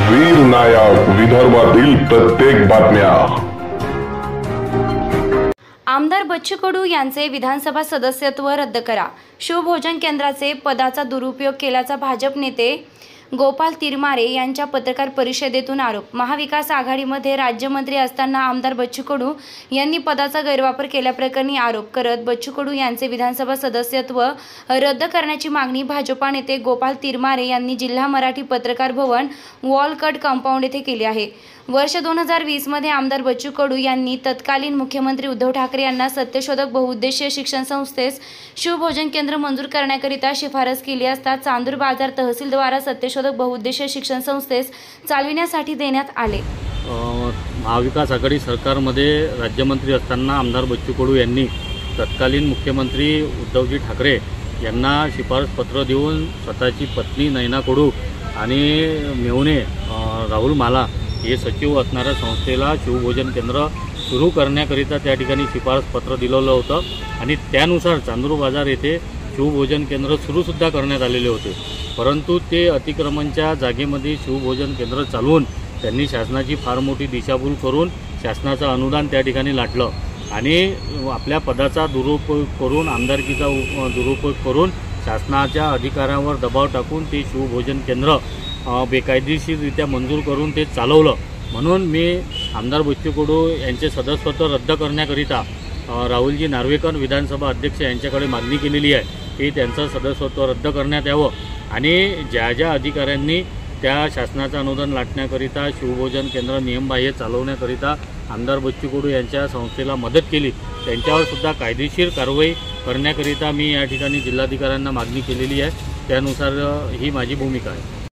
वीर नायक विदर्भातील प्रत्येक बातम्या। आमदार बच्चू कडू यांचे विधानसभा सदस्यत्व रद्द करा। शिवभोजन केंद्राचे पदाचा दुरुपयोग केल्याचा भाजप नेते गोपाल तिरमारे यांच्या पत्रकार परिषदेतून आरोप। महाविकास आघाडीमध्ये राज्यमंत्री असताना आमदार बच्चू कडू यांनी पदाचा गैरवापर केल्याप्रकरणी आरोप करत बच्चू कडू यांचे विधानसभा सदस्यत्व रद्द करण्याची मागणी भाजपा नेते गोपाल तिरमारे यांनी जिल्हा मराठी पत्रकार भवन वॉलकट कंपाऊंड येथे केली आहे। वर्ष 2020 मध्ये आमदार बच्चू कडू यांनी तत्कालीन मुख्यमंत्री उद्धव ठाकरे यांना सत्यशोधक बहुउद्देशीय शिक्षण संस्थेस शिवभोजन केंद्र मंजूर करण्याकरिता शिफारस केली असता चांदूर बाजार तहसील द्वारा सत्यशोधक बहुउद्देशीय शिक्षण संस्थेस चालविण्यासाठी देण्यात आले। महाविकास आघाडी सरकारमध्ये राज्यमंत्री असताना आमदार बच्चू कडू यांनी तत्कालीन मुख्यमंत्री उद्धवजी ठाकरे यांना शिफारस पत्र देऊन स्वतःची पत्नी नैना कडू आणि मेहुणे राहुल माला हे सचिव असणाऱ्या संस्थेला शिवभोजन केंद्र सुरू करण्याकरिता त्या ठिकाणी शिफारस पत्र दिलेलं होतं आणि त्यानुसार चांदूर बाजार येथे शिवभोजन केंद्र सुरूसुद्धा करण्यात आलेले होते। परंतु ते अतिक्रमणच्या जागेमध्ये शिवभोजन केंद्र चालवून त्यांनी शासनाची फार मोठी दिशाभूल करून शासनाचं अनुदान त्या ठिकाणी लाटलं आणि आपल्या पदाचा दुरुपयोग करून आमदारकीचा दुरुपयोग करून शासनाच्या अधिकाऱ्यांवर दबाव टाकून ते शिवभोजन केंद्र बेकायदेशीररित्या मंजूर करून ते चालवलं। म्हणून मी आमदार बच्चू कडू यांचे सदस्यत्व रद्द करण्याकरिता राहुलजी नार्वेकर विधानसभा अध्यक्ष यांच्याकडे मागणी केलेली आहे की त्यांचं सदस्यत्व रद्द करण्यात यावं आणि ज्या ज्या अधिकाऱ्यांनी त्या शासनाचं अनुदान लाटण्याकरिता शिवभोजन केंद्र नियमबाह्य चालवण्याकरिता आमदार बच्चू कडू यांच्या संस्थेला मदत केली त्यांच्यावर सुद्धा कायदेशीर कारवाई करण्याकरिता मी या ठिकाणी जिल्हाधिकाऱ्यांना मागणी केलेली आहे। त्यानुसार ही माझी भूमिका आहे।